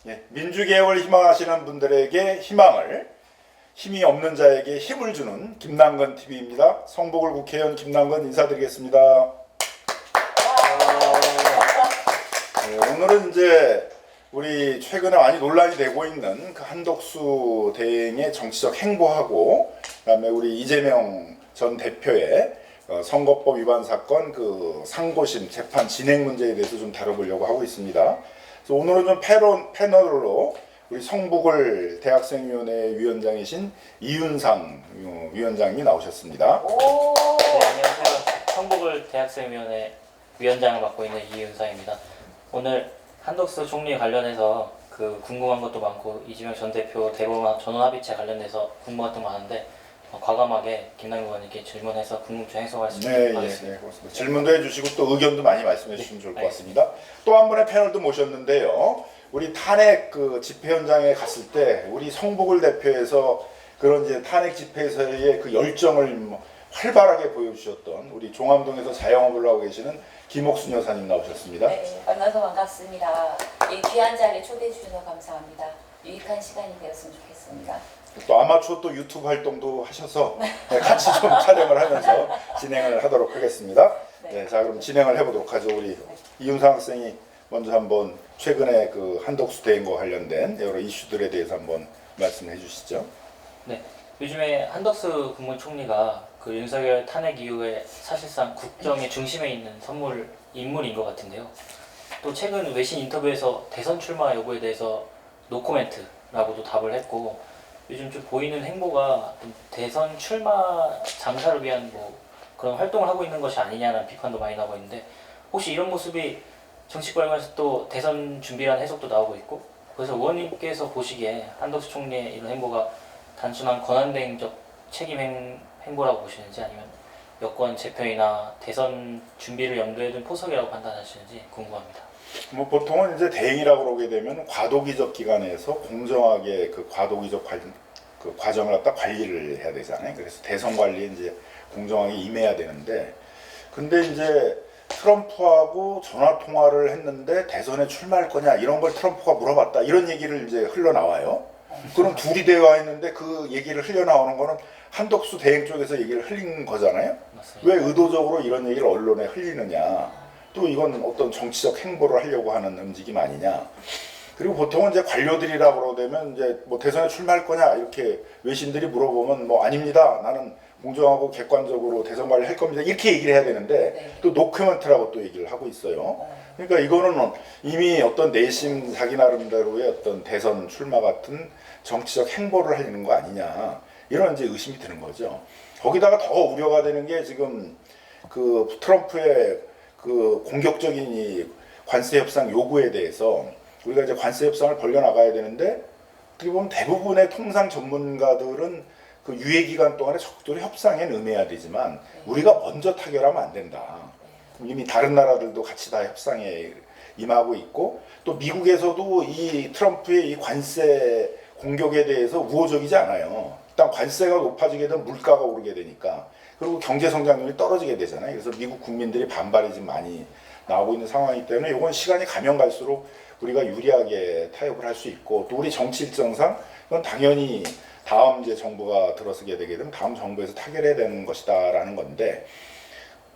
예, 민주개혁을 희망하시는 분들에게 희망을, 힘이 없는 자에게 힘을 주는 김남근 TV입니다. 성북을 국회의원 김남근 인사드리겠습니다. 오늘은 이제 우리 최근에 많이 논란이 되고 있는 그 한덕수 대행의 정치적 행보하고, 그다음에 우리 이재명 전 대표의 선거법 위반 사건 그 상고심 재판 진행 문제에 대해서 좀 다뤄보려고 하고 있습니다. 그래서 오늘은 좀 패널로 우리 성북을 대학생위원회 위원장이신 이윤상 위원장님이 나오셨습니다. 네, 안녕하세요. 성북을 대학생위원회 위원장을 맡고 있는 이윤상입니다. 오늘 한덕수 총리 관련해서 그 궁금한 것도 많고 이재명 전 대표 대법원 전원합의체 관련해서 궁금한 것도 많은데 과감하게 김남근 의원님께 질문해서 궁금증 해소할 수 있도록 하겠습니다. 네, 고맙습니다. 질문도 해주시고 또 의견도 많이 말씀해 주시면 좋을 것 같습니다. 또 한 분의 패널도 모셨는데요. 우리 탄핵 그 집회 현장에 갔을 때 우리 성북을 대표해서 그런 이제 탄핵 집회에서의 그 열정을 활발하게 보여주셨던 우리 종암동에서 자영업을 하고 계시는 김옥순 여사님 나오셨습니다. 네, 만나서 반갑습니다. 이 귀한 자리에 초대해 주셔서 감사합니다. 유익한 시간이 되었으면 좋겠습니다. 또 아마추어 또 유튜브 활동도 하셔서 같이 좀 촬영을 하면서 진행을 하도록 하겠습니다. 네, 자 그럼 진행을 해보도록 하죠. 우리 이윤상 학생이 먼저 한번 최근에 그 한덕수 대행과 관련된 여러 이슈들에 대해서 한번 말씀해 주시죠. 네, 요즘에 한덕수 국무총리가 그 윤석열 탄핵 이후에 사실상 국정의 중심에 있는 인물인 것 같은데요. 또 최근 외신 인터뷰에서 대선 출마 여부에 대해서 노코멘트라고도 답을 했고, 요즘 좀 보이는 행보가 대선 출마 장사를 위한 그런 활동을 하고 있는 것이 아니냐는 비판도 많이 나오고 있는데, 혹시 이런 모습이 정치권 관련해서 또 대선 준비라는 해석도 나오고 있고, 그래서 의원님께서 보시기에 한덕수 총리의 이런 행보가 단순한 권한대행적 책임 행보라고 보시는지, 아니면 여권 재편이나 대선 준비를 염두에 둔 포석이라고 판단하시는지 궁금합니다. 보통은 이제 대행이라고 그러게 되면 과도기적 기간에서 공정하게 그 과도기적 그 과정을 갖다 관리를 해야 되잖아요. 그래서 대선 관리에 이제 공정하게 임해야 되는데, 근데 이제 트럼프하고 전화 통화를 했는데 대선에 출마할 거냐 이런 걸 트럼프가 물어봤다 이런 얘기를 이제 흘러나와요. 그럼 둘이 대화했는데 그 얘기를 흘러나오는 거는 한덕수 대행 쪽에서 얘기를 흘린 거잖아요. 맞습니다. 왜 의도적으로 이런 얘기를 언론에 흘리느냐. 또 이건 어떤 정치적 행보를 하려고 하는 움직임 아니냐. 그리고 보통은 이제 관료들이라고 그러면 이제 대선에 출마할 거냐 이렇게 외신들이 물어보면 아닙니다. 나는 공정하고 객관적으로 대선 관리할 겁니다. 이렇게 얘기를 해야 되는데 네. 또 노코멘트라고 또 얘기를 하고 있어요. 그러니까 이거는 이미 어떤 내심 자기 나름대로의 어떤 대선 출마 같은 정치적 행보를 하려는 거 아니냐 이런 이제 의심이 드는 거죠. 거기다가 더 우려가 되는 게 지금 그 트럼프의 그 공격적인 이 관세 협상 요구에 대해서 우리가 이제 관세 협상을 벌려 나가야 되는데 어떻게 보면 대부분의 통상 전문가들은 그 유예 기간 동안에 적절히 협상에 응해야 되지만 우리가 먼저 타결하면 안 된다. 이미 다른 나라들도 같이 다 협상에 임하고 있고, 또 미국에서도 이 트럼프의 이 관세 공격에 대해서 우호적이지 않아요. 일단 관세가 높아지게 되면 물가가 오르게 되니까, 그리고 경제 성장률이 떨어지게 되잖아요. 그래서 미국 국민들이 반발이 좀 많이 나오고 있는 상황이기 때문에 이건 시간이 가면 갈수록 우리가 유리하게 타협을 할 수 있고, 또 우리 정치 일정상 이건 당연히 다음 이제 정부가 들어서게 되게 되면 다음 정부에서 타결해야 되는 것이다라는 건데,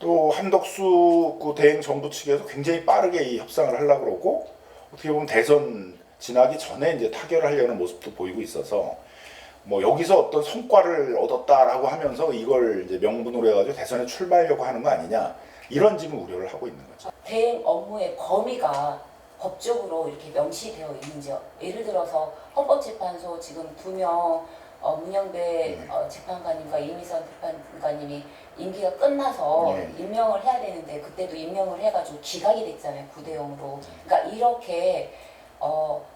또 한덕수 그 대행 정부 측에서 굉장히 빠르게 이 협상을 하려고 그러고, 어떻게 보면 대선 지나기 전에 이제 타결을 하려는 모습도 보이고 있어서 여기서 어떤 성과를 얻었다라고 하면서 이걸 이제 명분으로 해가지고 대선에 출마하려고 하는 거 아니냐 이런 지금 우려를 하고 있는 거죠. 대행 업무의 범위가 법적으로 이렇게 명시되어 있는지요? 예를 들어서 헌법재판소 지금 2명 문영배 재판관님과 이미선 재판관님이 임기가 끝나서 임명을 해야 되는데 그때도 임명을 해가지고 기각이 됐잖아요. 9대0으로. 그러니까 이렇게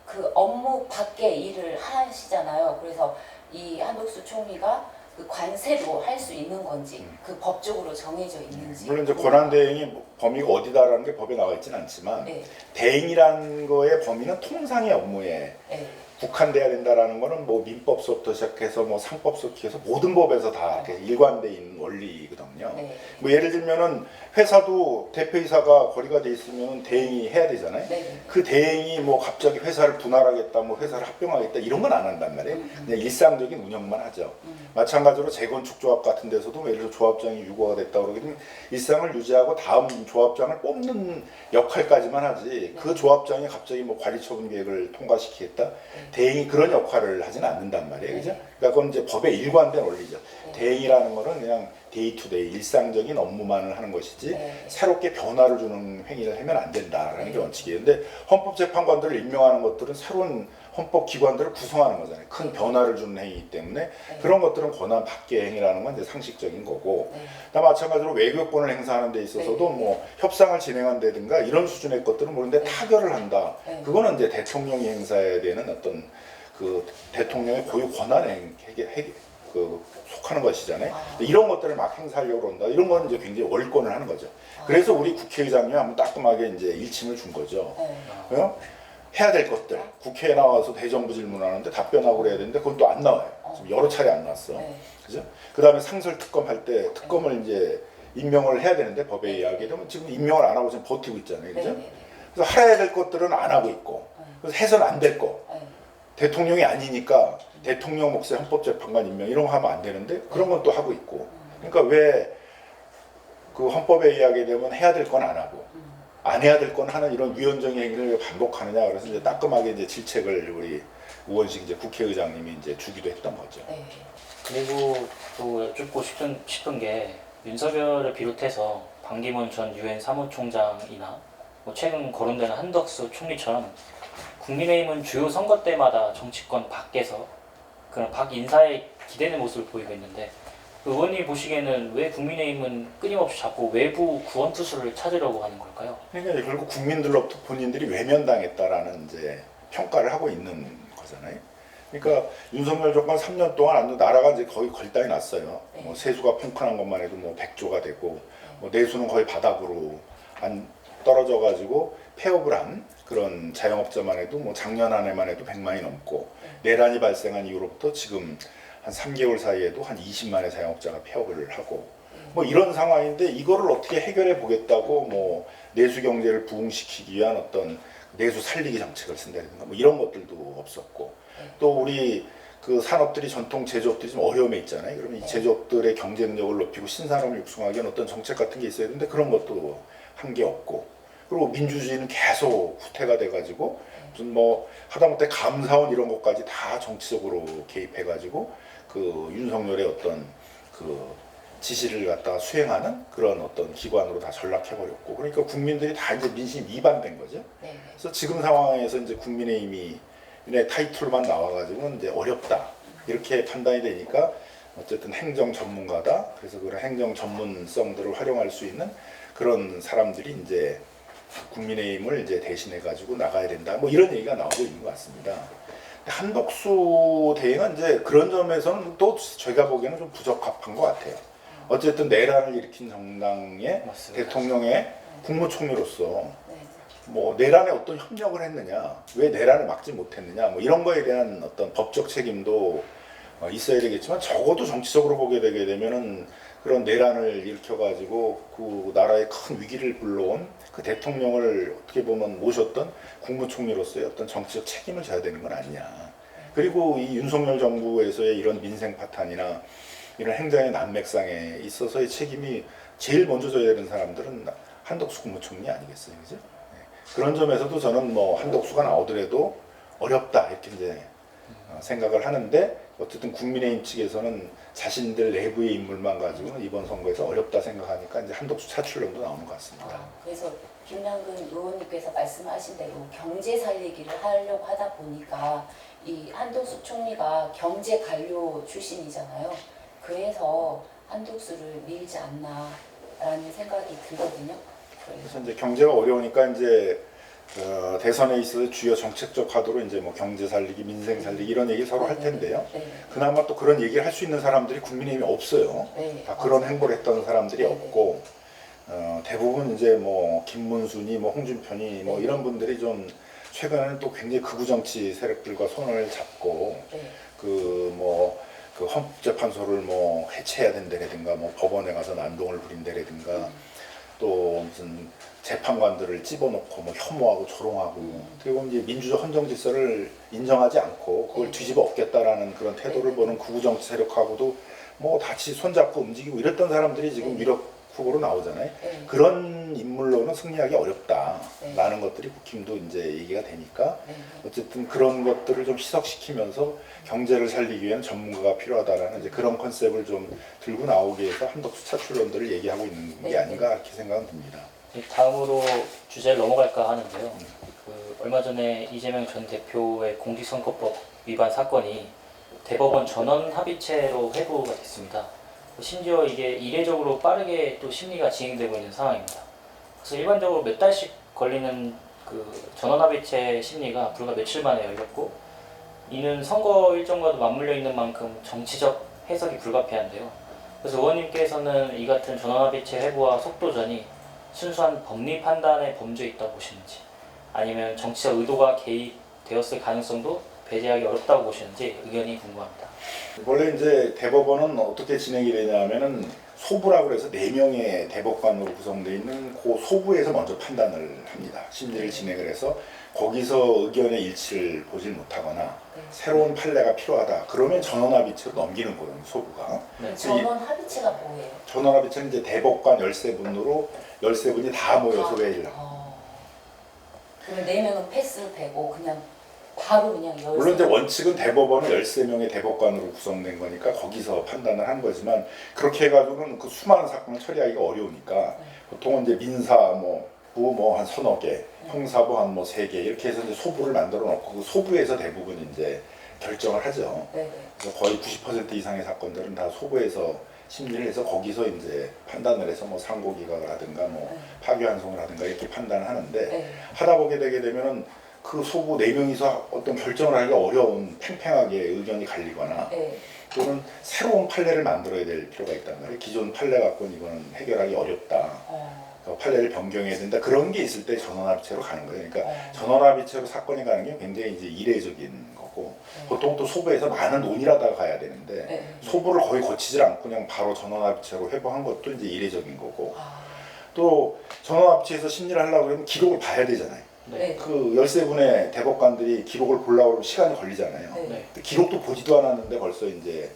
그 업무 밖의 일을 하시잖아요. 그래서 이 한덕수 총리가 그 관세도 할 수 있는 건지 그 법적으로 정해져 있는지. 물론 이제 권한 대행이 범위가 어디다라는 게 법에 나와 있지는 않지만 네. 대행이라는 거의 범위는 통상의 업무에 네. 국한돼야 된다라는 거는 뭐 민법서부터 시작해서 뭐 상법서부터 시작해서 모든 법에서 다 이렇게 일관돼 있는 원리거든요. 네. 뭐 예를 들면은 회사도 대표이사가 거리가 돼 있으면 대행이 해야 되잖아요. 네. 그 대행이 뭐 갑자기 회사를 분할하겠다, 뭐 회사를 합병하겠다 이런 건 안 한단 말이에요. 그냥 일상적인 운영만 하죠. 마찬가지로 재건축 조합 같은 데서도 뭐 예를 들어 조합장이 유고가 됐다 그러게 되면 일상을 유지하고 다음 조합장을 뽑는 역할까지만 하지 그 조합장이 갑자기 뭐 관리처분 계획을 통과시키겠다 대행이 그런 역할을 하지는 않는단 말이에요. 그죠? 그러니까 그건 이제 법의 일관된 원리죠. 대행이라는 거는 그냥 데이투데이 일상적인 업무만을 하는 것이지 새롭게 변화를 주는 행위를 하면 안 된다라는 게 원칙이에요. 근데 헌법재판관들을 임명하는 것들은 새로운 헌법기관들을 구성하는 거잖아요. 큰 변화를 주는 행위이기 때문에 그런 것들은 권한 밖의 행위라는 건 이제 상식적인 거고 마찬가지로 외교권을 행사하는 데 있어서도 뭐 협상을 진행한다든가 이런 수준의 것들은 모르는데 타결을 한다. 그거는 이제 대통령이 행사해야 되는 어떤 그 대통령의 고유 권한에 속하는 것이잖아요. 이런 것들을 막 행사하려고 한다. 이런 거는 이제 굉장히 월권을 하는 거죠. 그래서 우리 국회의장이 한번 따끔하게 이제 일침을 준 거죠. 해야 될 것들 국회에 나와서 대정부 질문하는데 답변하고 그래야 되는데 그건 또 안 나와요. 지금 여러 차례 안 나왔어. 그죠? 그다음에 상설 특검 할 때 특검을 이제 임명을 해야 되는데 법에 의하게 되면 지금 임명을 안 하고 지금 버티고 있잖아요. 그죠? 그래서 하라야 될 것들은 안 하고 있고 그래서 해서는 안 될 거. 대통령이 아니니까 대통령 몫의 헌법재판관 임명 이런 거 하면 안 되는데 그런 건 또 하고 있고. 그러니까 왜 그 헌법에 의하게 되면 해야 될 건 안 하고 안 해야 될 건 하는 이런 위헌적인 행위를 반복하느냐. 그래서 이제 따끔하게 이제 질책을 우리 우원식 이제 국회의장님이 이제 주기도 했던 거죠. 그리고 또 여쭙고 싶은 게 윤석열을 비롯해서 반기문 전 유엔 사무총장이나 뭐 최근 거론되는 한덕수 총리처럼 국민의힘은 주요 선거 때마다 정치권 밖에서 그런 박 인사에 기대는 모습을 보이고 있는데 의원님 보시기에는 왜 국민의힘은 끊임없이 자꾸 외부 구원 투수를 찾으려고 하는 걸까요? 그러니까 결국 국민들로부터 본인들이 외면당했다라는 이제 평가를 하고 있는 거잖아요. 그러니까 윤석열 정권 3년 동안 아주 나라가 이제 거의 걸당이 났어요. 뭐 세수가 펑크난 것만 해도 뭐 100조가 되고 뭐 내수는 거의 바닥으로 안 떨어져 가지고 폐업을 한 그런 자영업자만 해도 뭐 작년 한 해만 해도 100만이 넘고 내란이 발생한 이후로부터 지금 한 3개월 사이에도 한 20만의 자영업자가 폐업을 하고 뭐 이런 상황인데 이거를 어떻게 해결해 보겠다고 뭐 내수 경제를 부흥시키기 위한 어떤 내수 살리기 정책을 쓴다든가 뭐 이런 것들도 없었고 또 우리 그 산업들이 전통 제조업들이 좀 어려움에 있잖아요. 그러면 이 제조업들의 경쟁력을 높이고 신산업을 육성하기 위한 어떤 정책 같은 게 있어야 되는데 그런 것도 한 게 없고 그리고 민주주의는 계속 후퇴가 돼가지고 무슨 뭐 하다못해 감사원 이런 것까지 다 정치적으로 개입해가지고 그 윤석열의 어떤 그 지시를 갖다가 수행하는 그런 어떤 기관으로 다 전락해버렸고 그러니까 국민들이 다 이제 민심 이반된 거죠. 그래서 지금 상황에서 이제 국민의힘이 타이틀만 나와가지고 이제 어렵다 이렇게 판단이 되니까 어쨌든 행정 전문가다. 그래서 그런 행정 전문성들을 활용할 수 있는 그런 사람들이 이제 국민의힘을 이제 대신해 가지고 나가야 된다. 뭐 이런 얘기가 나오고 있는 것 같습니다. 한덕수 대행은 이제 그런 점에서는 또 제가 보기에는 좀 부적합한 것 같아요. 어쨌든 내란을 일으킨 정당의 맞습니다. 대통령의 국무총리로서 뭐 내란에 어떤 협력을 했느냐, 왜 내란을 막지 못했느냐, 뭐 이런 거에 대한 어떤 법적 책임도 있어야 되겠지만 적어도 정치적으로 보게 되게 되면은 그런 내란을 일으켜가지고 그 나라의 큰 위기를 불러온 그 대통령을 어떻게 보면 모셨던 국무총리로서의 어떤 정치적 책임을 져야 되는 건 아니냐. 그리고 이 윤석열 정부에서의 이런 민생 파탄이나 이런 행정의 난맥상에 있어서의 책임이 제일 먼저 져야 되는 사람들은 한덕수 국무총리 아니겠어요, 그죠? 그런 점에서도 저는 뭐 한덕수가 나오더라도 어렵다 이렇게 이제 생각을 하는데 어쨌든 국민의힘 측에서는 자신들 내부의 인물만 가지고 이번 선거에서 어렵다 생각하니까 이제 한덕수 차출론도 나오는 것 같습니다. 그래서 김남근 의원님께서 말씀하신 대로 경제 살리기를 하려고 하다 보니까 이 한덕수 총리가 경제 관료 출신이잖아요. 그래서 한덕수를 밀지 않나라는 생각이 들거든요. 그래서 이제 경제가 어려우니까 이제 대선에 있어서 주요 정책적 화두로 이제 뭐 경제 살리기, 민생 살리기 이런 얘기 서로 할 텐데요. 그나마 또 그런 얘기를 할 수 있는 사람들이 국민의힘이 없어요. 다 그런 행보를 했던 사람들이 없고 대부분 이제 뭐 김문순이 뭐 홍준표니 뭐 이런 분들이 좀 최근에는 또 굉장히 극우 정치 세력들과 손을 잡고 네. 그 헌법재판소를 뭐 해체해야 된다라든가 뭐 법원에 가서 난동을 부린다라든가 또 무슨 재판관들을 집어넣고 뭐 혐오하고 조롱하고 그리고 이제 민주적 헌정 질서를 인정하지 않고 그걸 뒤집어 엎겠다라는 그런 태도를 보는 극우 정치 세력하고도 뭐 같이 손잡고 움직이고 이랬던 사람들이 지금 위력 후보로 나오잖아요. 네. 그런 인물로는 승리하기 어렵다라는 네. 것들이 국힘도 이제 얘기가 되니까 네. 어쨌든 그런 것들을 좀 희석시키면서 경제를 살리기 위한 전문가가 필요하다라는 이제 그런 컨셉을 좀 들고 나오기 위해서 한덕수 차출론들을 얘기하고 있는 게 네. 아닌가 이렇게 생각은 듭니다. 다음으로 주제를 넘어갈까 하는데요. 얼마 전에 이재명 전 대표의 공직선거법 위반 사건이 대법원 전원 합의체로 회부가 됐습니다. 심지어 이게 이례적으로 빠르게 또 심리가 진행되고 있는 상황입니다. 그래서 일반적으로 몇 달씩 걸리는 그 전원 합의체 심리가 불과 며칠 만에 열렸고, 이는 선거 일정과도 맞물려 있는 만큼 정치적 해석이 불가피한데요. 그래서 의원님께서는 이 같은 전원 합의체 회부와 속도전이 순수한 법리 판단의 범죄에 있다고 보시는지, 아니면 정치적 의도가 개입되었을 가능성도 배제하기 어렵다고 보시는지 의견이 궁금합니다. 원래 이제 대법원은 어떻게 진행이 되냐면은 소부라고 해서 4명의 대법관으로 구성되어 있는 그 소부에서 먼저 판단을 합니다. 심리를 진행을 해서 거기서 의견의 일치를 보질 못하거나 새로운 판례가 필요하다. 그러면 전원합의체로 넘기는 거예요, 소부가. 네. 전원 합의체가 뭐예요? 전원합의체는 이제 대법관 13분으로 13분이 다 모여서 회의를 하고. 그러면 4명은 패스되고 그냥 바로 그냥 물론 이제 원칙은 대법원은 13명의 대법관으로 구성된 거니까 거기서 판단을 한 거지만 그렇게 해가지고는 그 수많은 사건을 처리하기가 어려우니까 보통은 이제 민사 뭐 한 서너 개, 형사부 한 뭐 3개 이렇게 해서 이제 소부를 만들어 놓고 그 소부에서 대부분 이제 결정을 하죠. 네네. 그래서 거의 90% 이상의 사건들은 다 소부에서 심리를 해서 거기서 이제 판단을 해서 뭐 상고기각을 뭐 파기환송을 하든가 이렇게 판단을 하는데 네. 하다 보게 되게 되면은 그 소부 4명이서 어떤 결정을 하기가 어려운 팽팽하게 의견이 갈리거나 네. 또는 새로운 판례를 만들어야 될 필요가 있단 말이에요. 기존 판례 갖고는 이거는 해결하기 어렵다. 판례를 변경해야 된다. 그런 게 있을 때 전원합의체로 가는 거예요. 그러니까 전원합의체로 사건이 가는 게 굉장히 이제 이례적인 거고 보통 또 소부에서 많은 논의를 하다가 가야 되는데 소부를 거의 거치질 않고 그냥 바로 전원합의체로 회부한 것도 이제 이례적인 거고 또 전원합의체에서 심리를 하려고 그러면 기록을 봐야 되잖아요. 네. 그 13분의 대법관들이 기록을 보려고 하면 시간이 걸리잖아요. 네. 기록도 보지도 않았는데 벌써 이제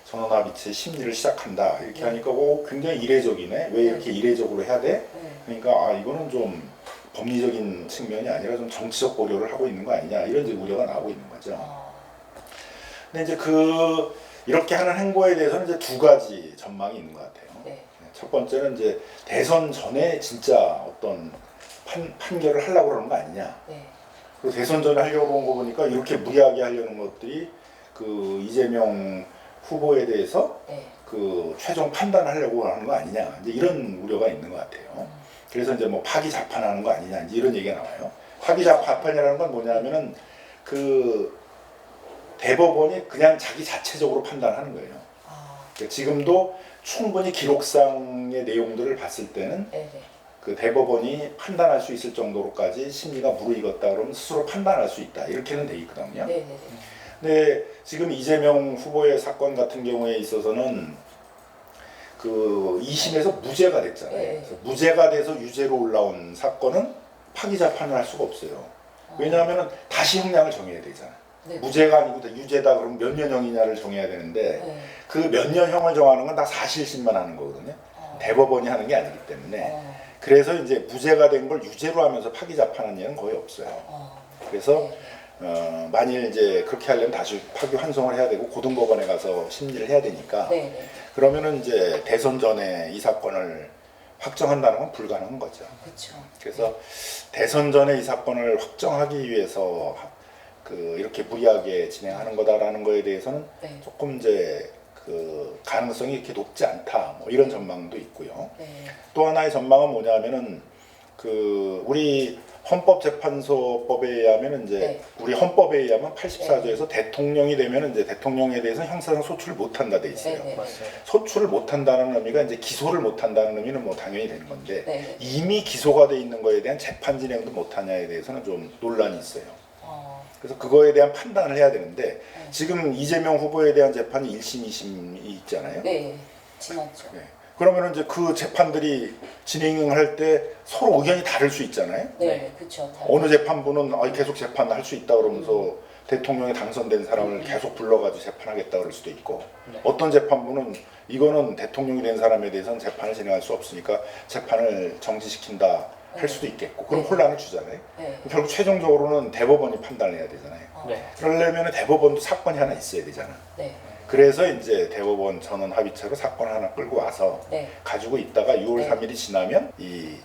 전원합의체 심리를 시작한다 이렇게 하니까 굉장히 이례적이네. 왜 이렇게 이례적으로 해야 돼? 그러니까 이거는 좀 법리적인 측면이 아니라 좀 정치적 고려를 하고 있는 거 아니냐 이런 이제 우려가 나오고 있는 거죠. 근데 이제 이렇게 하는 행보에 대해서는 이제 2가지 전망이 있는 것 같아요. 첫 번째는 이제 대선 전에 진짜 어떤 판결을 하려고 그러는 거 아니냐. 그리고 대선 전에 하려고 한 거 보니까 이렇게 무리하게 하려는 것들이 그 이재명 후보에 대해서 그 최종 판단하려고 하는 거 아니냐. 이제 이런 우려가 있는 것 같아요. 그래서 이제 뭐 파기 재판하는 거 아니냐. 이제 이런 얘기가 나와요. 파기 재판이라는 건 뭐냐면은 그 대법원이 그냥 자기 자체적으로 판단하는 거예요. 그러니까 지금도 충분히 기록상의 내용들을 봤을 때는 그 대법원이 판단할 수 있을 정도로까지 심리가 무르익었다 그러면 스스로 판단할 수 있다 이렇게는 돼 있거든요. 근데 지금 이재명 후보의 사건 같은 경우에 있어서는 그 2심에서 무죄가 됐잖아요. 그래서 무죄가 돼서 유죄로 올라온 사건은 파기 재판을 할 수가 없어요. 왜냐하면 다시 형량을 정해야 되잖아요. 무죄가 아니고 유죄다 그러면 몇 년형이냐를 정해야 되는데 그 몇 년형을 정하는 건 다 사실심만 하는 거거든요. 대법원이 하는 게 아니기 때문에. 그래서 이제 무죄가 된 걸 유죄로 하면서 파기 재판한 예는 거의 없어요. 그래서 만일 이제 그렇게 하려면 다시 파기 환송을 해야 되고 고등법원에 가서 심리를 해야 되니까 그러면은 이제 대선 전에 이 사건을 확정한다는 건 불가능한 거죠. 그래서 대선 전에 이 사건을 확정하기 위해서 이렇게 무리하게 진행하는 거다라는 거에 대해서는 조금 이제 그 가능성이 이렇게 높지 않다. 뭐 이런 전망도 있고요. 또 하나의 전망은 뭐냐면은 우리 헌법재판소법에 의하면 이제 네. 우리 헌법에 의하면 84조에서 대통령이 되면 이제 대통령에 대해서 형사상 소출을 못 한다 돼 있어요. 네, 네. 맞습니다. 소출을 못 한다는 의미가 이제 기소를 못 한다는 의미는 뭐 당연히 되는 건데 네. 이미 기소가 돼 있는 거에 대한 재판 진행도 못 하냐에 대해서는 좀 논란이 있어요. 그래서 그거에 대한 판단을 해야 되는데 지금 이재명 후보에 대한 재판이 1심, 2심이 있잖아요. 네, 지났죠. 네. 그러면 이제 그 재판들이 진행할 때 서로 의견이 다를 수 있잖아요. 네, 그렇죠. 어느 재판부는 계속 재판할 수 있다 그러면서 대통령이 당선된 사람을 계속 불러가지고 재판하겠다 그럴 수도 있고 네. 어떤 재판부는 이거는 대통령이 된 사람에 대해서는 재판을 진행할 수 없으니까 재판을 정지시킨다 할 수도 있겠고 그럼 네. 혼란을 주잖아요. 네. 결국 최종적으로는 대법원이 판단을 해야 되잖아요. 네. 그러려면 대법원도 사건이 하나 있어야 되잖아. 네. 그래서 이제 대법원 전원 합의체로 사건 하나 끌고 와서 네. 가지고 있다가 6월 네. 3일이 지나면 이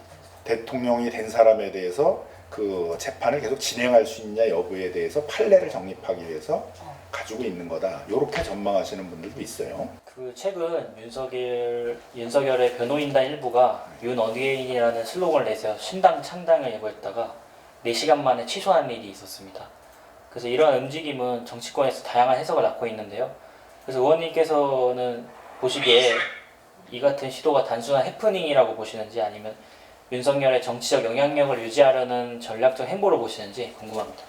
대통령이 된 사람에 대해서 그 재판을 계속 진행할 수 있냐 여부에 대해서 판례를 정립하기 위해서 가지고 있는 거다. 이렇게 전망하시는 분들도 있어요. 그 최근 윤석열의 변호인단 일부가 윤 어게인이라는 슬로건을 내세워 신당 창당을 예고했다가 4시간 만에 취소한 일이 있었습니다. 그래서 이러한 움직임은 정치권에서 다양한 해석을 낳고 있는데요. 그래서 의원님께서는 보시기에 이 같은 시도가 단순한 해프닝이라고 보시는지 아니면 윤석열의 정치적 영향력을 유지하려는 전략적 행보로 보시는지 궁금합니다.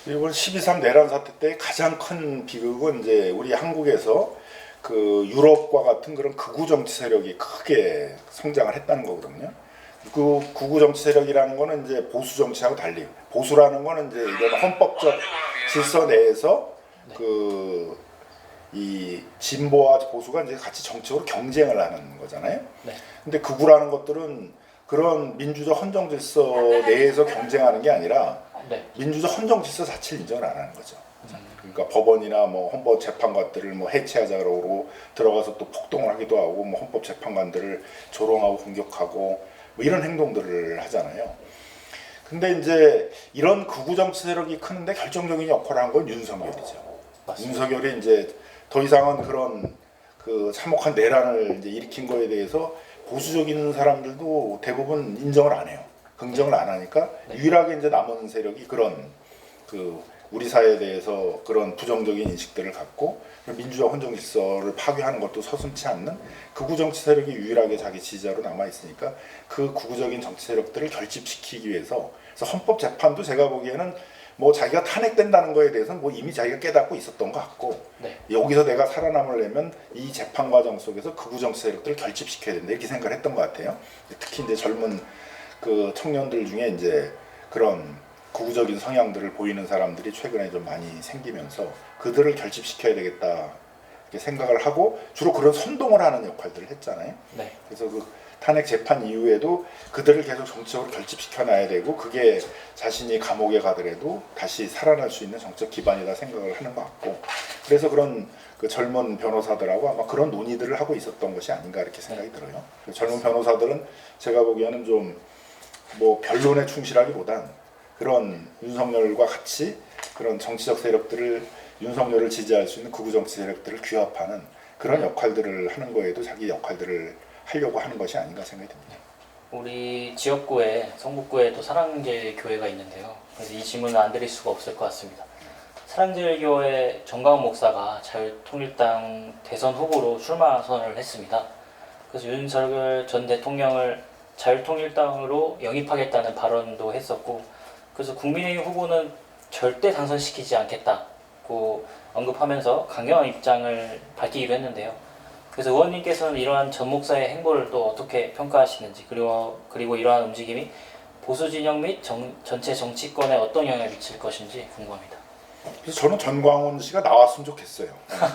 이번 12.3 내란 사태 때 가장 큰 비극은 이제 우리 한국에서 그 유럽과 같은 그런 극우 정치 세력이 크게 성장을 했다는 거거든요. 그 극우 정치 세력이라는 거는 이제 보수 정치하고 달리 보수라는 거는 이제 이런 헌법적 질서 내에서 그 이 진보와 보수가 이제 같이 정치적으로 경쟁을 하는 거잖아요. 네. 근데 극우라는 것들은 그런 민주적 헌정 질서 내에서 경쟁하는 게 아니라 네. 민주적 헌정 질서 자체를 인정을 안 하는 거죠. 그러니까 법원이나 뭐 헌법 재판관들을 뭐 해체하자 그러고 들어가서 또 폭동을 하기도 하고 뭐 헌법 재판관들을 조롱하고 공격하고 뭐 이런 행동들을 하잖아요. 근데 이제 이런 극우 정치 세력이 크는데 결정적인 역할을 한 건 윤석열이죠. 맞습니다. 윤석열이 이제 더 이상은 그런 그 참혹한 내란을 이제 일으킨 거에 대해서 보수적인 사람들도 대부분 인정을 안 해요. 긍정을 안 하니까 유일하게 이제 남은 세력이 그런 그 우리 사회에 대해서 그런 부정적인 인식들을 갖고 민주적 헌정 질서를 파괴하는 것도 서슴지 않는 극우 정치 세력이 유일하게 자기 지지자로 남아 있으니까 그 극우적인 정치 세력들을 결집시키기 위해서 그래서 헌법 재판도 제가 보기에는 뭐 자기가 탄핵된다는 거에 대해서는 뭐 이미 자기가 깨닫고 있었던 것 같고 네. 여기서 내가 살아남으려면 이 재판 과정 속에서 극우 정치 세력들을 결집시켜야 된다 이렇게 생각을 했던 것 같아요. 특히 이제 젊은 그 청년들 중에 이제 그런 극우적인 성향들을 보이는 사람들이 최근에 좀 많이 생기면서 그들을 결집시켜야 되겠다 이렇게 생각을 하고 주로 그런 선동을 하는 역할들을 했잖아요. 네. 그래서 그 탄핵 재판 이후에도 그들을 계속 정치적으로 결집시켜놔야 되고 그게 자신이 감옥에 가더라도 다시 살아날 수 있는 정치적 기반이다 생각을 하는 것 같고 그래서 그런 그 젊은 변호사들하고 아마 그런 논의들을 하고 있었던 것이 아닌가 이렇게 생각이 들어요. 젊은 변호사들은 제가 보기에는 좀 뭐 변론에 충실하기보단 그런 윤석열과 같이 그런 정치적 세력들을 윤석열을 지지할 수 있는 극우 정치 세력들을 규합하는 그런 역할들을 하는 거에도 자기 역할들을 하려고 하는 것이 아닌가 생각이 듭니다. 우리 지역구에 성북구에도 사랑제일 교회가 있는데요. 그래서 이 질문을 안 드릴 수가 없을 것 같습니다. 사랑제일 교회 정가훈 목사가 자유통일당 대선 후보로 출마 선언을 했습니다. 그래서 윤석열 전 대통령을 자유통일당으로 영입하겠다는 발언도 했었고, 그래서 국민의힘 후보는 절대 당선시키지 않겠다고 언급하면서 강경한 입장을 밝히기도 했는데요. 그래서 의원님께서는 이러한 전 목사의 행보를 또 어떻게 평가하시는지 그리고 이러한 움직임이 보수 진영 및 전체 정치권에 어떤 영향을 미칠 것인지 궁금합니다. 그래서 저는 전광훈 씨가 나왔으면 좋겠어요.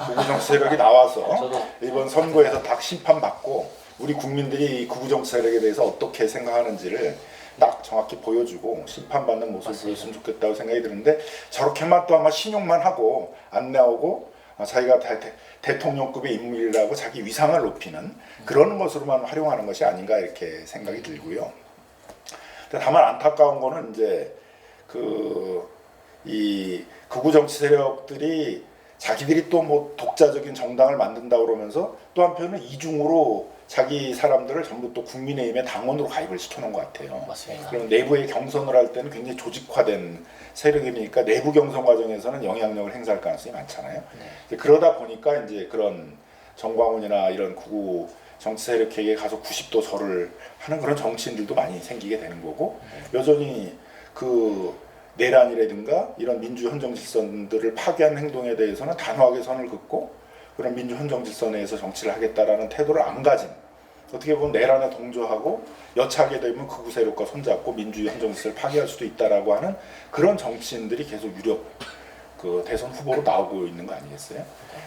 극우 정치 세력이 나와서 저도 이번 선거에서 딱 심판받고 우리 국민들이 극우 정치 세력에 대해서 어떻게 생각하는지를 딱 정확히 보여주고 심판받는 모습을 보였으면 좋겠다고 생각이 드는데 저렇게만 또 아마 신용만 하고 안 나오고 자기가 대통령급의 인물이라고 자기 위상을 높이는 그런 것으로만 활용하는 것이 아닌가 이렇게 생각이 들고요. 다만 안타까운 거는 이제 이 극우 정치 세력들이 자기들이 또 뭐 독자적인 정당을 만든다 그러면서 또 한편은 이중으로 자기 사람들을 전부 또 국민의힘의 당원으로 가입을 시켜놓은 것 같아요. 맞습니다. 그럼 내부의 경선을 할 때는 굉장히 조직화된 세력이니까 내부 경선 과정에서는 영향력을 행사할 가능성이 많잖아요. 네. 그러다 보니까 이제 그런 정광훈이나 이런 구구 정치 세력에게 가서 90도 절을 하는 그런 정치인들도 많이 생기게 되는 거고, 여전히 그 내란이라든가 이런 민주 헌정 질서들을 파괴한 행동에 대해서는 단호하게 선을 긋고 그런 민주 헌정 질서 내에서 정치를 하겠다라는 태도를 안 가진, 어떻게 보면 내란에 동조하고 여차하게 되면 극우 세력과 손잡고 민주주의 헌정 질서를 파괴할 수도 있다라고 하는 그런 정치인들이 계속 유력 그 대선 후보로 나오고 있는 거 아니겠어요?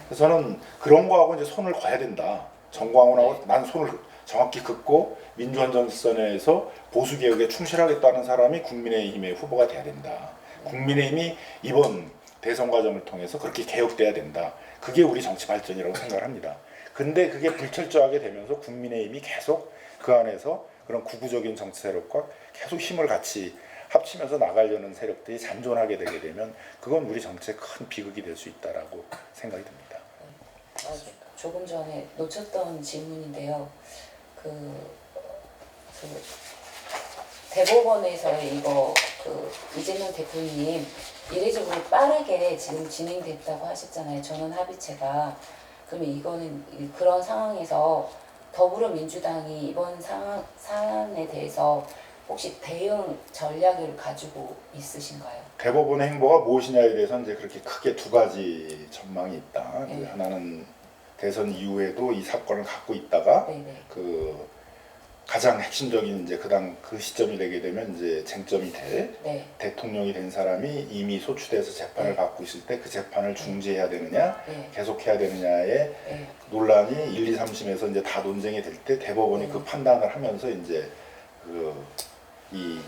그래서 저는 그런 거하고 이제 손을 거야 된다. 정광훈하고 난 손을 정확히 긋고 민주헌정 질서 내에서 보수 개혁에 충실하겠다는 사람이 국민의힘의 후보가 돼야 된다. 국민의힘이 이번 대선 과정을 통해서 그렇게 개혁돼야 된다. 그게 우리 정치 발전이라고 생각을 합니다. 근데 그게 불철저하게 되면서 국민의힘이 계속 그 안에서 그런 구구적인 정치 세력과 계속 힘을 같이 합치면서 나가려는 세력들이 잔존하게 되게 되면 그건 우리 정치에 큰 비극이 될 수 있다라고 생각이 듭니다. 조금 전에 놓쳤던 질문인데요. 대법원에서 이거 이재명 대표님 이례적으로 빠르게 지금 진행됐다고 하셨잖아요. 전원 합의체가. 그러면 이거는 그런 상황에서 더불어민주당이 이번 사안에 대해서 혹시 대응 전략을 가지고 있으신가요? 대법원의 행보가 무엇이냐에 대해서는 이제 그렇게 크게 두 가지 전망이 있다. 네. 하나는 대선 이후에도 이 사건을 갖고 있다가 네네. 그 가장 핵심적인 이제 그 시점이 되게 되면 이제 쟁점이 될 네. 대통령이 된 사람이 이미 소추돼서 재판을 네. 받고 있을 때 그 재판을 중지해야 되느냐 네. 계속해야 되느냐의 네. 논란이 1, 2, 3심에서 이제 다 논쟁이 될 때 대법원이 그 판단을 하면서 이제 이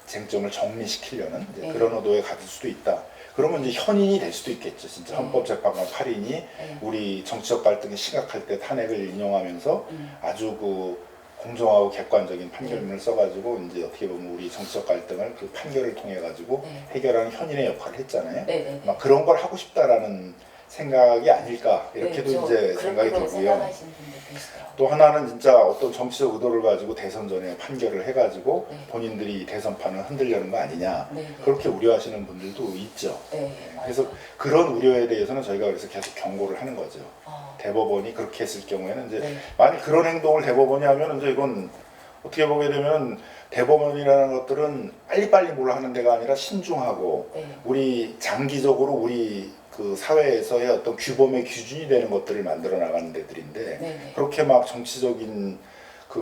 쟁점을 정리시키려는 이제 네. 그런 의도에 가질 수도 있다. 그러면 이제 현인이 될 수도 있겠죠. 진짜 헌법재판관 8인이 네. 우리 정치적 갈등이 심각할 때 탄핵을 인용하면서 아주 그 공정하고 객관적인 판결문을 써가지고 이제 어떻게 보면 우리 정치적 갈등을 그 판결을 통해 가지고 네. 해결하는 현인의 역할을 했잖아요. 네네. 막 그런 걸 하고 싶다라는 생각이 아닐까 이렇게도 이제 생각이 들고요. 생각하시는 분들 계시더라고요. 또 하나는 진짜 어떤 정치적 의도를 가지고 대선 전에 판결을 해가지고 네. 본인들이 대선판을 흔들려는 거 아니냐 네네. 그렇게 우려하시는 분들도 있죠. 네, 그래서 맞아요. 그런 우려에 대해서는 저희가 그래서 계속 경고를 하는 거죠. 대법원이 그렇게 했을 경우에는 이제 네. 만약 그런 행동을 대법원이 하면 이제 이건 어떻게 보게 되면 대법원이라는 것들은 빨리빨리 뭘 하는 데가 아니라 신중하고 네. 우리 장기적으로 우리 그 사회에서의 어떤 규범의 기준이 되는 것들을 만들어 나가는 데들인데 네네. 그렇게 막 정치적인 그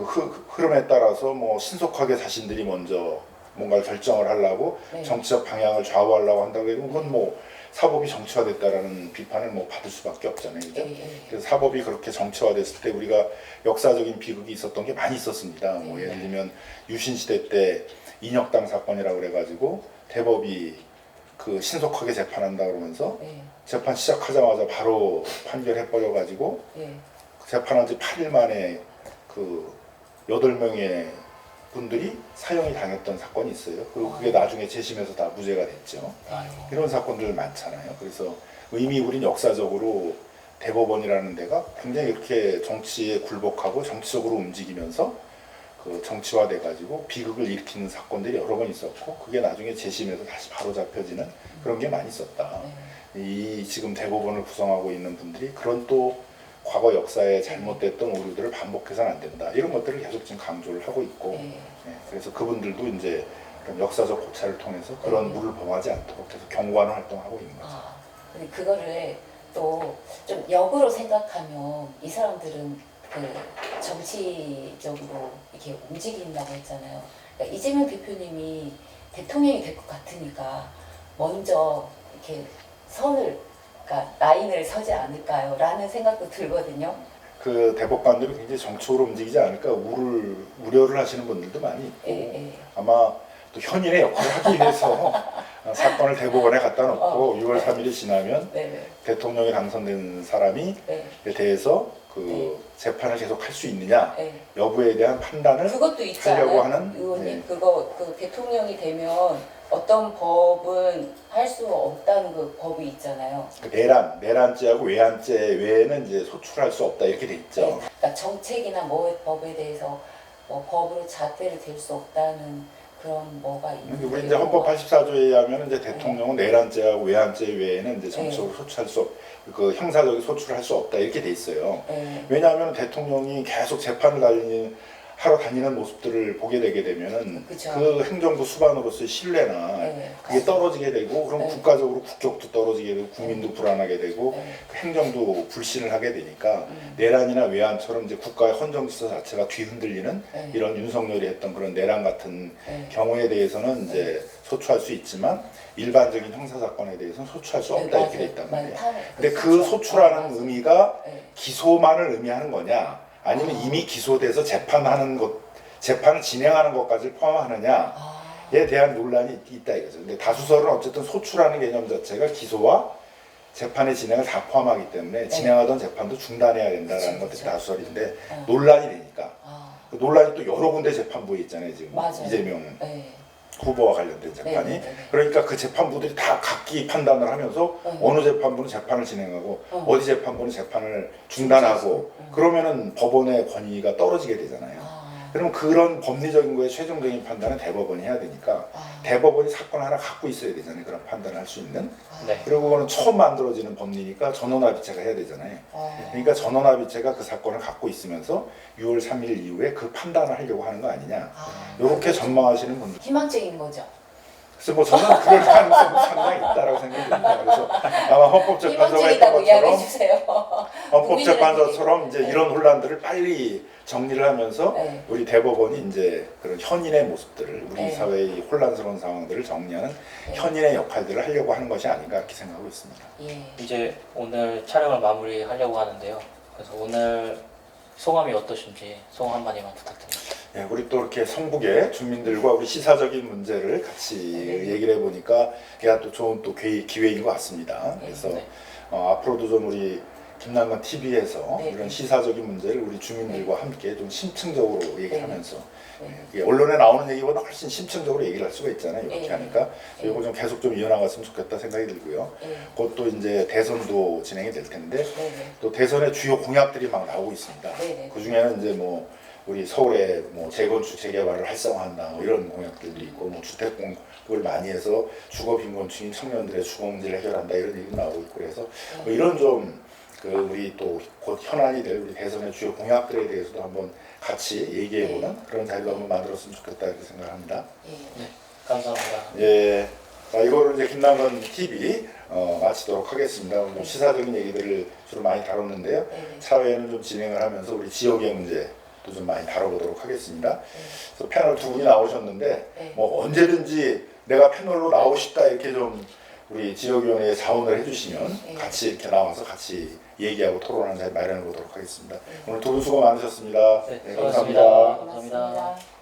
흐름에 따라서 뭐 신속하게 자신들이 먼저 뭔가를 결정을 하려고 네. 정치적 방향을 좌우하려고 한다고 해도 그건 뭐 사법이 정치화됐다라는 비판을 뭐 받을 수밖에 없잖아요. 그죠? 그래서 사법이 그렇게 정치화됐을 때 우리가 역사적인 비극이 있었던 게 많이 있었습니다. 뭐 예를 들면 유신시대 때 인혁당 사건이라고 그래가지고 대법이 그 신속하게 재판한다 그러면서 네. 재판 시작하자마자 바로 판결해버려가지고 네. 재판한 지 8일 만에 그 8명의 분들이 사형이 당했던 사건이 있어요. 그리고 그게 나중에 재심에서 다 무죄가 됐죠. 이런 사건들 많잖아요. 그래서 이미 우린 역사적으로 대법원이라는 데가 굉장히 이렇게 정치에 굴복하고 정치적으로 움직이면서 그 정치화돼가지고 비극을 일으키는 사건들이 여러 번 있었고 그게 나중에 재심에서 다시 바로 잡혀지는 그런 게 많이 있었다. 이 지금 대법원을 구성하고 있는 분들이 그런 또 과거 역사에 잘못됐던 오류들을 반복해서는 안 된다. 이런 것들을 계속 지금 강조를 하고 있고 그래서 그분들도 이제 그런 역사적 고찰을 통해서 그런 물을 범하지 않도록 계속 경고하는 활동을 하고 있는 거죠. 근데 그거를 또 좀 역으로 생각하면 이 사람들은 그 정치적으로 이렇게 움직인다고 했잖아요. 그러니까 이재명 대표님이 대통령이 될 것 같으니까 먼저 이렇게 그러니까 라인을 서지 않을까요? 라는 생각도 들거든요. 그 대법관들이 굉장히 정치적으로 움직이지 않을까 우려를 하시는 분들도 많이 있고 아마 또 현인의 역할을 하기 위해서 사건을 대법원에 갖다 놓고 6월 3일이 지나면 대통령이 당선된 사람이 대해서 그 재판을 계속 할 수 있느냐 여부에 대한 판단을 그것도 하려고 있잖아요. 하는 의원님 그거 그 대통령이 되면 어떤 법은 할 수 없다는 그 법이 있잖아요. 그 내란죄하고 외환죄 외에는 이제 소출할 수 없다 이렇게 돼 있죠. 그러니까 정책이나 뭐 법에 대해서 뭐 법으로 잣대를 댈 수 없다는 그런 뭐가 있는데 우리 이제 헌법 84조에 의하면 이제 대통령은 내란죄하고 외환죄 외에는 이제 정치적으로 소출할 수 그 형사적인 소출을 할 수 없다 이렇게 돼 있어요. 네. 왜냐하면 대통령이 계속 재판을 하러 다니는 모습들을 보게 되게 되면은 그쵸. 그 행정부 수반으로서의 신뢰나 네. 그게 떨어지게 되고 그럼 네. 국가적으로 국격도 떨어지게 되고 국민도 불안하게 되고 네. 그 행정도 불신을 하게 되니까 내란이나 외환처럼 이제 국가의 헌정질서 자체가 뒤흔들리는 네. 이런 윤석열이 했던 그런 내란 같은 네. 경우에 대해서는 이제 소추할 수 있지만 일반적인 형사 사건에 대해서는 소추할 수 없다 이렇게 돼 있단 말이에요. 근데 그 소추라는 의미가 네. 기소만을 의미하는 거냐 아니면 이미 기소돼서 재판을 진행하는 것까지 포함하느냐에 대한 논란이 있다 이거죠. 근데 다수설은 어쨌든 소추라는 개념 자체가 기소와 재판의 진행을 다 포함하기 때문에 진행하던 재판도 중단해야 된다는 것들이 다수설인데 논란이 되니까 그 논란이 또 여러 군데 재판부에 있잖아요 지금 맞아요. 이재명 네. 후보와 관련된 재판이. 네. 그러니까 그 재판부들이 다 각기 판단을 하면서 어느 재판부는 재판을 진행하고 어디 재판부는 재판을 중단하고 그러면은 법원의 권위가 떨어지게 되잖아요. 그럼 그런 법리적인 거에 최종적인 판단은 대법원이 해야 되니까 대법원이 사건 하나 갖고 있어야 되잖아요. 그런 판단을 할 수 있는. 네. 그리고 그거는 처음 만들어지는 법리니까 전원합의체가 해야 되잖아요. 그러니까 전원합의체가 그 사건을 갖고 있으면서 6월 3일 이후에 그 판단을 하려고 하는 거 아니냐. 이렇게 전망하시는 분들. 희망적인 거죠. 그래서 뭐 저는 그럴 가능성이 상당히 있다라고 생각됩니다. 그래서 아마 헌법재판소가 했던 희망적이라고 이야기해 것처럼 주세요. 헌법재판소처럼 이제 네. 이런 혼란들을 빨리 정리를 하면서 네. 우리 대법원이 이제 그런 현인의 모습들을 우리 네. 사회의 혼란스러운 상황들을 정리하는 현인의 역할들을 하려고 하는 것이 아닌가 이렇게 생각하고 있습니다. 예. 이제 오늘 촬영을 마무리하려고 하는데요. 그래서 오늘 소감이 어떠신지 소감 한마디만 부탁드립니다. 예, 우리 또 이렇게 성북의 주민들과 우리 시사적인 문제를 같이 얘기를 해보니까 그게 또 좋은 또 기회인 것 같습니다. 그래서 네. 앞으로도 좀 우리 김남관 TV에서 네. 이런 시사적인 문제를 우리 주민들과 함께 좀 심층적으로 얘기를 하면서 네. 이게 언론에 나오는 얘기보다 훨씬 심층적으로 얘기를 할 수가 있잖아요. 이렇게 네. 하니까 네. 이거 좀 계속 좀 이어나갔으면 좋겠다 생각이 들고요. 네. 곧 또 이제 대선도 진행이 될 텐데 네. 또 대선의 주요 공약들이 막 나오고 있습니다. 네. 그 중에는 이제 뭐 우리 서울에 뭐 재건축 재개발을 활성화한다 뭐 이런 공약들도 있고 뭐 주택 공급을 많이 해서 주거 빈곤층인 청년들의 주거 문제를 해결한다 이런 얘기도 나오고 있고 그래서 뭐 이런 좀 그 우리 또 곧 현안이 될 우리 대선의 주요 공약들에 대해서도 한번 같이 얘기해보는 그런 자리도 한번 만들었으면 좋겠다 이렇게 생각합니다. 네, 감사합니다. 예, 이거를 이제 김남관 TV 마치도록 하겠습니다. 오늘 시사적인 얘기들을 주로 많이 다뤘는데요. 차후에는 좀 진행을 하면서 우리 지역의 문제도 좀 많이 다뤄보도록 하겠습니다. 그래서 패널 두 분이 나오셨는데 뭐 언제든지 내가 패널로 나오고 싶다 이렇게 좀 우리 지역위원회에 자원을 해주시면 같이 이렇게 나와서 같이 얘기하고 토론하는 자리 마련해 보도록 하겠습니다. 오늘 두 분 수고 많으셨습니다. 네, 네, 수고하셨습니다. 감사합니다. 감사합니다. 고맙습니다.